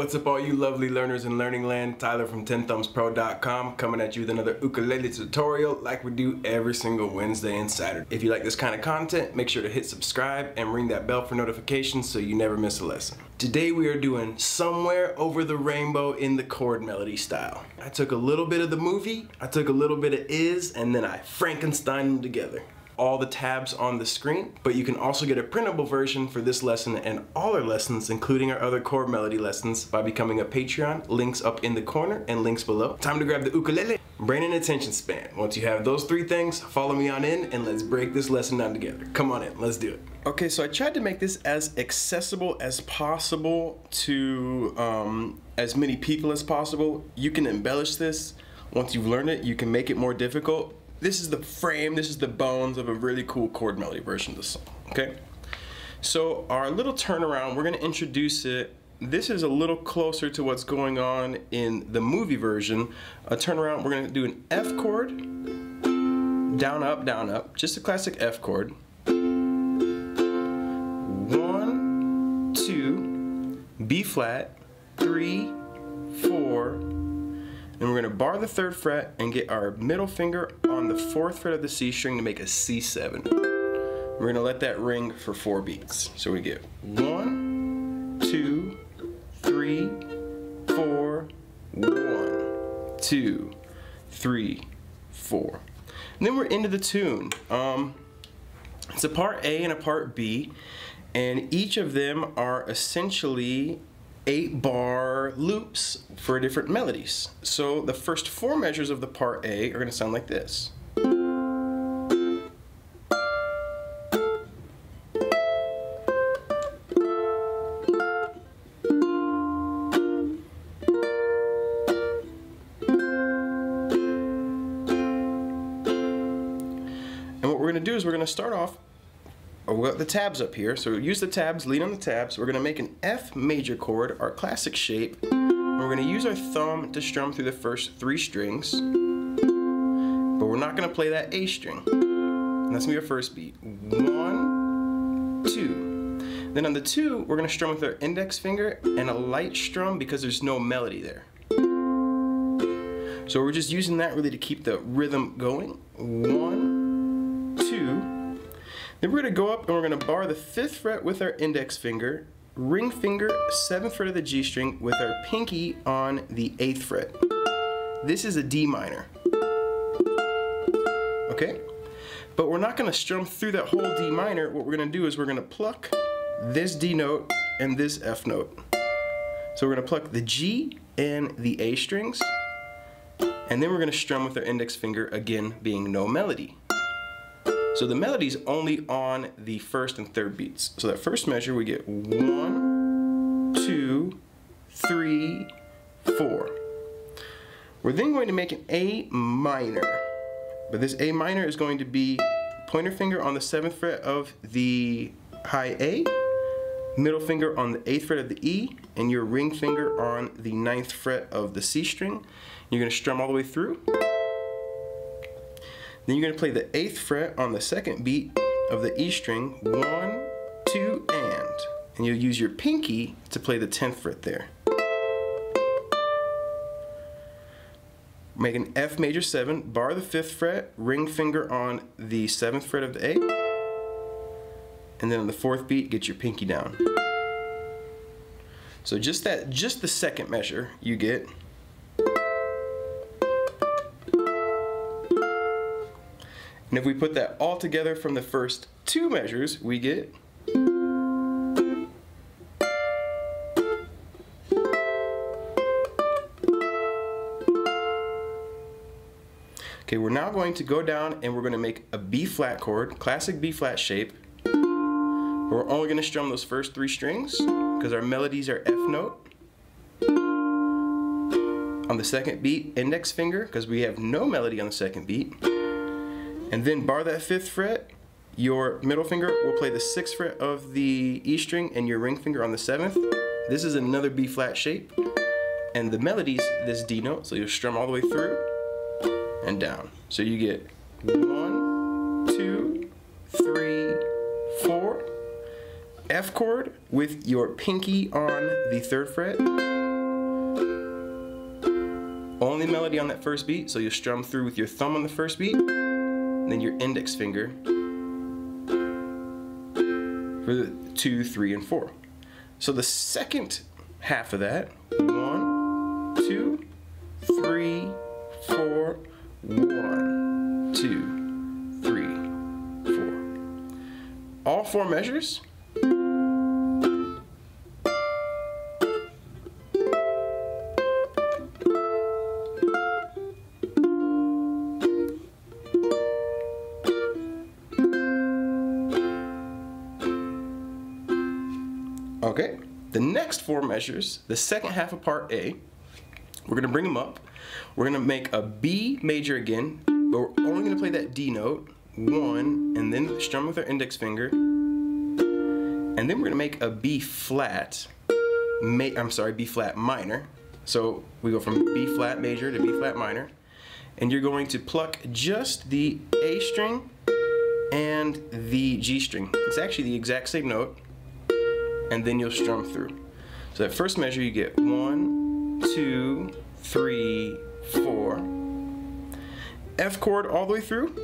What's up all you lovely learners in learning land? Tyler from tenthumsbproductions coming at you with another ukulele tutorial like we do every single Wednesday and Saturday. If you like this kind of content, make sure to hit subscribe and ring that bell for notifications so you never miss a lesson. Today we are doing Somewhere Over the Rainbow in the chord melody style. I took a little bit of the movie, I took a little bit of Is, and then I Frankensteined them together. All the tabs on the screen, but you can also get a printable version for this lesson and all our lessons, including our other chord melody lessons, by becoming a Patreon. Links up in the corner and links below. Time to grab the ukulele, brain and attention span. Once you have those three things, follow me on in and let's break this lesson down together. Come on in, let's do it. Okay, so I tried to make this as accessible as possible to as many people as possible. You can embellish this. Once you've learned it, you can make it more difficult. This is the frame, this is the bones of a really cool chord melody version of the song, okay? So our little turnaround, we're gonna introduce it. This is a little closer to what's going on in the movie version. A turnaround, we're gonna do an F chord, down, up, just a classic F chord. 1, 2, B flat, 3, 4, and we're going to bar the 3rd fret and get our middle finger on the 4th fret of the C string to make a C7. We're going to let that ring for 4 beats. So we get 1, 2, 3, 4, 1, 2, 3, 4. And then we're into the tune. It's a part A and a part B, and each of them are essentially 8-bar loops for different melodies. So the first 4 measures of the part A are going to sound like this. And what we're going to do is we're going to start off. We've got the tabs up here, so use the tabs, lean on the tabs. We're going to make an F major chord, our classic shape. And we're going to use our thumb to strum through the first 3 strings. But we're not going to play that A string. And that's going to be our first beat. 1, 2. Then on the 2, we're going to strum with our index finger and a light strum because there's no melody there. So we're just using that really to keep the rhythm going. 1, 2. Then we're going to go up and we're going to bar the 5th fret with our index finger, ring finger 7th fret of the G string with our pinky on the 8th fret. This is a D minor. Okay? But we're not going to strum through that whole D minor. What we're going to do is we're going to pluck this D note and this F note. So we're going to pluck the G and the A strings, and then we're going to strum with our index finger, again being no melody. So the melody's only on the 1st and 3rd beats. So that first measure we get 1, 2, 3, 4. We're then going to make an A minor. But this A minor is going to be pointer finger on the 7th fret of the high A, middle finger on the 8th fret of the E, and your ring finger on the 9th fret of the C string. You're going to strum all the way through. Then you're going to play the 8th fret on the 2nd beat of the E string, 1, 2, and you'll use your pinky to play the 10th fret there. Make an F major 7, bar the 5th fret, ring finger on the 7th fret of the A, and then on the 4th beat, get your pinky down. So just the 2nd measure you get. And if we put that all together from the first 2 measures, we get. Okay, we're now going to go down and we're going to make a B flat chord, classic B flat shape. We're only going to strum those first 3 strings because our melodies are F note. On the 2nd beat, index finger, because we have no melody on the 2nd beat. And then bar that 5th fret, your middle finger will play the 6th fret of the E string and your ring finger on the 7th. This is another B flat shape. And the melody's this D note, so you'll strum all the way through and down. So you get 1, 2, 3, 4, F chord with your pinky on the 3rd fret, only melody on that first beat, so you'll strum through with your thumb on the first beat, then your index finger for the 2, 3, and 4. So the second half of that, 1, 2, 3, 4, 1, 2, 3, 4. All 4 measures. Okay, the next 4 measures, the second half of part A, we're gonna bring them up. We're gonna make a B major again, but we're only gonna play that D note, 1, and then strum with our index finger. And then we're gonna make a B flat, B flat minor. So we go from B flat major to B flat minor. And you're going to pluck just the A string and the G string. It's actually the exact same note. And then you'll strum through. So that first measure you get 1, 2, 3, 4. F chord all the way through.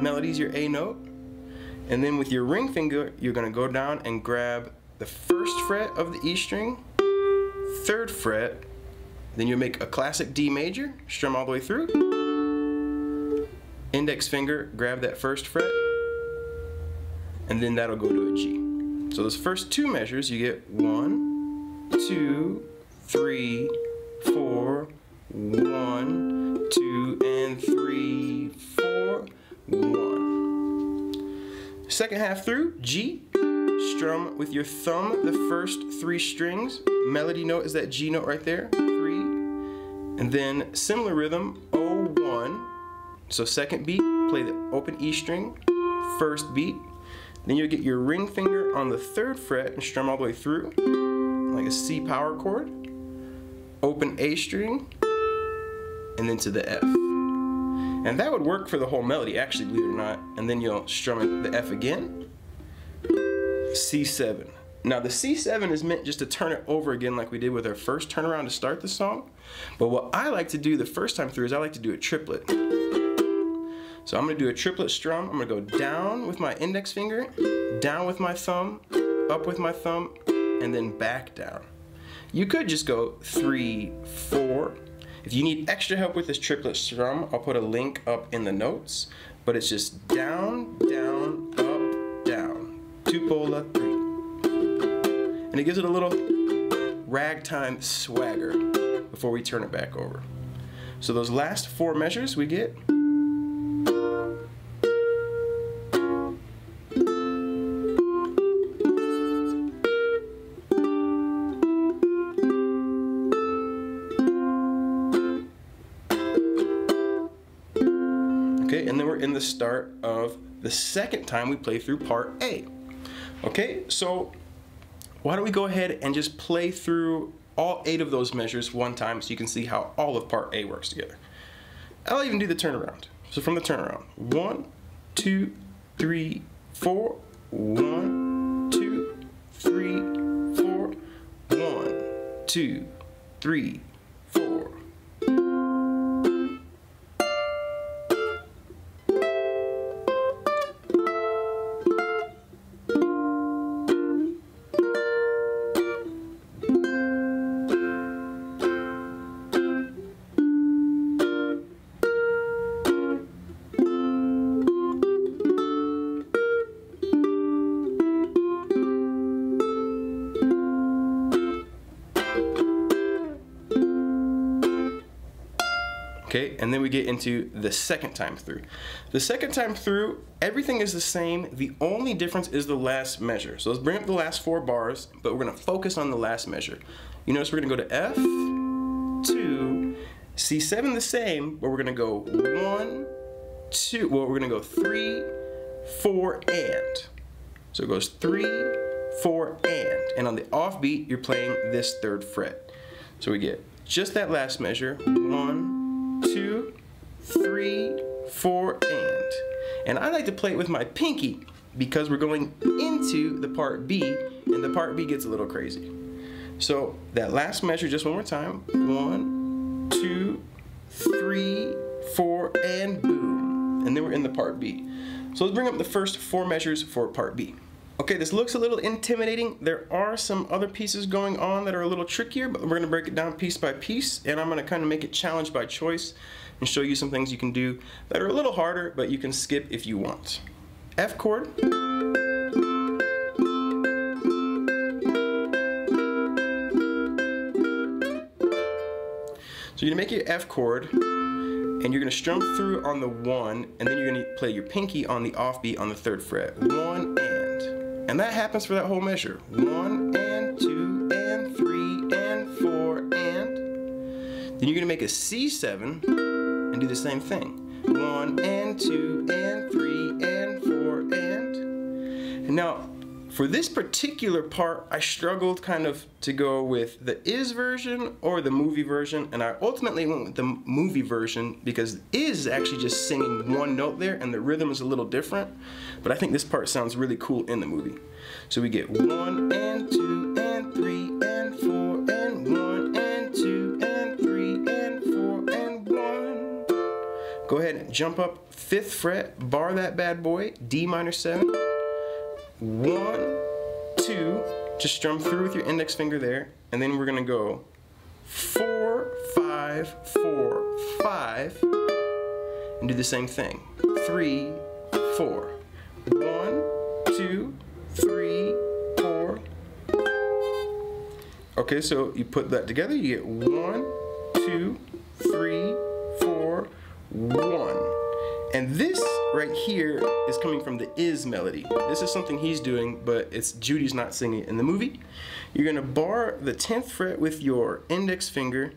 Melody's your A note. And then with your ring finger, you're gonna go down and grab the first fret of the E string, 3rd fret, then you'll make a classic D major, strum all the way through. Index finger, grab that 1st fret, and then that'll go to a G. So those first 2 measures, you get 1, 2, 3, 4, 1, 2, and 3, 4, 1. Second half through, G, strum with your thumb the first 3 strings. Melody note is that G note right there, 3. And then similar rhythm, O1. So second beat, play the open E string, first beat. Then you'll get your ring finger on the 3rd fret and strum all the way through, like a C power chord, open A string, and then to the F. And that would work for the whole melody, actually, believe it or not. And then you'll strum the F again, C7. Now the C7 is meant just to turn it over again like we did with our first turnaround to start the song. But what I like to do the first time through is I like to do a triplet. So I'm going to do a triplet strum. I'm going to go down with my index finger, down with my thumb, up with my thumb, and then back down. You could just go 3, 4. If you need extra help with this triplet strum, I'll put a link up in the notes. But it's just down, down, up, down. Tupola 3. And it gives it a little ragtime swagger before we turn it back over. So those last 4 measures we get. Okay, and then we're in the start of the second time we play through part A. Okay, so why don't we go ahead and just play through all 8 of those measures one time so you can see how all of part A works together. I'll even do the turnaround. So from the turnaround, 1, 2, 3, 4, 1, 2, 3, 4, 1, 2, 3, 4. Okay, and then we get into the second time through. The second time through, everything is the same. The only difference is the last measure. So let's bring up the last 4 bars, but we're gonna focus on the last measure. You notice we're gonna go to F, 2, C7 the same, but we're gonna go 1, 2, well, we're gonna go 3, 4, and. So it goes 3, 4, and on the offbeat, you're playing this 3rd fret. So we get just that last measure, 1, 2, 3, 4, and I like to play it with my pinky because we're going into the part B, and the part B gets a little crazy. So that last measure, just one more time, 1, 2, 3, 4, and boom. And then we're in the part B. So let's bring up the first 4 measures for part B. Okay, this looks a little intimidating. There are some other pieces going on that are a little trickier, but we're going to break it down piece by piece, and I'm going to kind of make it challenge by choice and show you some things you can do that are a little harder, but you can skip if you want. F chord. So you're going to make your F chord, and you're going to strum through on the 1, and then you're going to play your pinky on the offbeat on the 3rd fret. 1 and that happens for that whole measure. 1 and 2 and 3 and 4 and. Then you're going to make a C7 and do the same thing. 1 and 2 and 3 and 4 and now for this particular part I struggled kind of to go with the is version or the movie version, and I ultimately went with the movie version because is actually just singing one note there and the rhythm is a little different, but I think this part sounds really cool in the movie. So we get 1 and 2 and 3 and 4 and 1 and 2 and 3 and 4 and 1. Go ahead and jump up 5th fret, bar that bad boy, D minor 7. 1, 2, just strum through with your index finger there, and then we're going to go 4, 5, 4, 5, and do the same thing. 3, 4. 1, 2, 3, 4. Okay, so you put that together, you get 1, 2, 3, 4, 1. And this right here is coming from the is melody. This is something he's doing, but it's Judy's not singing it in the movie. You're going to bar the 10th fret with your index finger,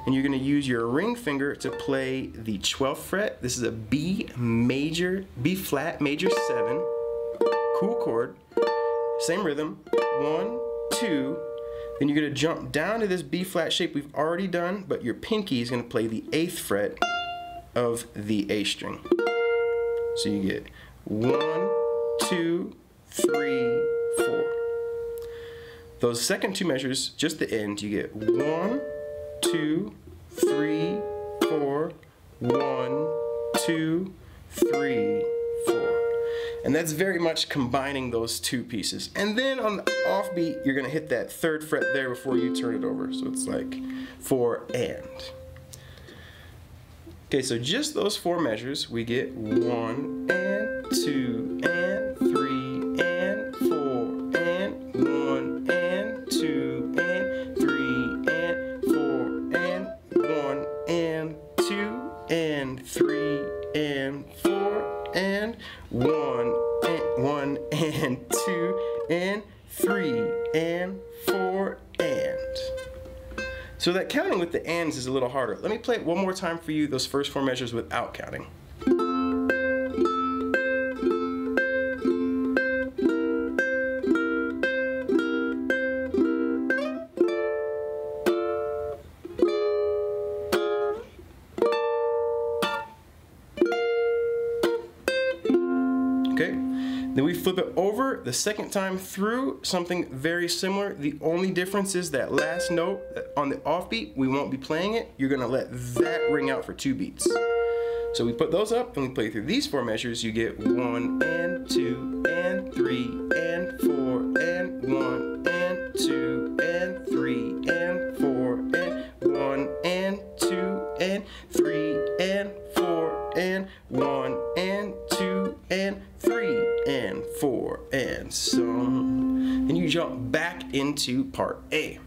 and you're going to use your ring finger to play the 12th fret. This is a B major, B flat major 7, cool chord, same rhythm, 1, 2. Then you're going to jump down to this B flat shape we've already done, but your pinky is going to play the 8th fret of the A string. So you get 1, 2, 3, 4. Those second 2 measures, just the end, you get 1, 2, 3, 4, 1, 2, 3, 4. And that's very much combining those 2 pieces. And then on the offbeat, you're gonna hit that 3rd fret there before you turn it over. So it's like 4 and. Okay, so just those 4 measures, we get 1 and 2 and 3 and 4 and 1 and 2 and 3 and 4 and 1 and 2 and 3 and 4 and 1 and 2 and 3 and 4 and. So that counting with the ands is a little harder. Let me play it one more time for you, those first 4 measures without counting. Okay, then we flip it over the second time through, something very similar. The only difference is that last note on the offbeat, we won't be playing it. You're gonna let that ring out for 2 beats. So we put those up and we play through these 4 measures. You get 1 and 2 and 3 and 4 and 1 and 2 and 3 and 4 and 1 and 2 and 3 and 4 and 1 and 2 and 3 and 4 and so on. Then you jump back into part A.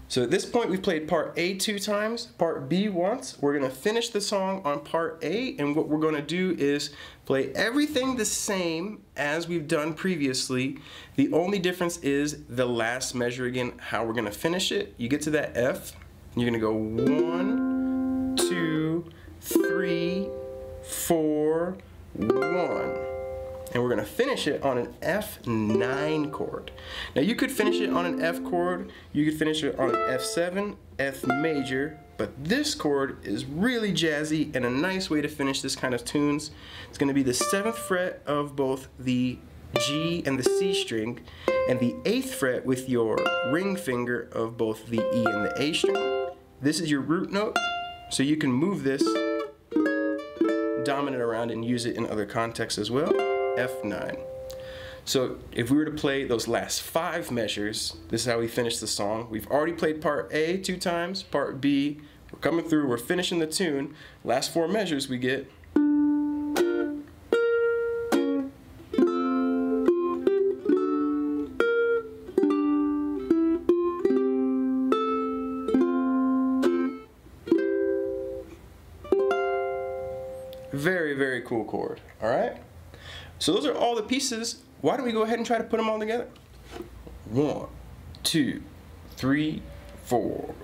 So at this point we've played part A 2 times, part B once. We're going to finish the song on part A, and what we're going to do is play everything the same as we've done previously. The only difference is the last measure again, how we're going to finish it. You get to that F, and you're going to go 1, 2, 3, 4, 1. And we're going to finish it on an F9 chord. Now you could finish it on an F chord, you could finish it on an F7, F major, but this chord is really jazzy and a nice way to finish this kind of tunes. It's going to be the 7th fret of both the G and the C string, and the 8th fret with your ring finger of both the E and the A string. This is your root note, So you can move this dominant around and use it in other contexts as well. F9. So if we were to play those last 5 measures, this is how we finish the song. We've already played part A 2 times, part B, we're coming through, we're finishing the tune. Last 4 measures we get. Very, very cool chord, all right? So those are all the pieces. Why don't we go ahead and try to put them all together? 1, 2, 3, 4.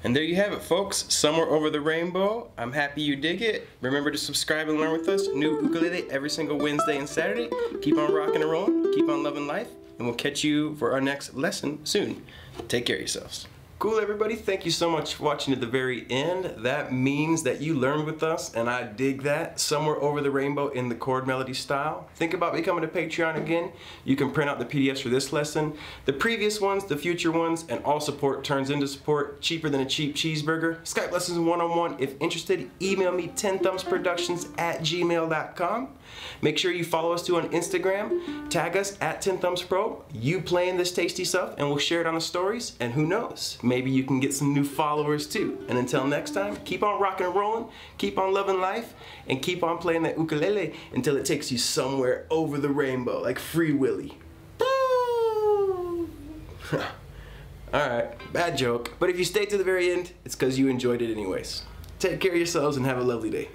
And there you have it, folks. Somewhere Over the Rainbow. I'm happy you dig it. Remember to subscribe and learn with us. New ukulele every single Wednesday and Saturday. Keep on rocking and rolling. Keep on loving life. And we'll catch you for our next lesson soon. Take care of yourselves. Cool, everybody. Thank you so much for watching to the very end. That means that you learned with us, and I dig that. Somewhere Over the Rainbow in the chord melody style. Think about becoming a Patreon again. You can print out the PDFs for this lesson, the previous ones, the future ones, and all support turns into support. Cheaper than a cheap cheeseburger. Skype Lessons 101. If interested, email me tenthumsproductions@gmail.com. Make sure you follow us too on Instagram. Tag us at tenthumspro. You playing this tasty stuff, and we'll share it on the stories. And who knows? Maybe you can get some new followers too. And until next time, keep on rocking and rolling, keep on loving life, and keep on playing that ukulele until it takes you somewhere over the rainbow, like Free Willy. Alright, bad joke. But if you stay to the very end, it's because you enjoyed it anyways. Take care of yourselves and have a lovely day.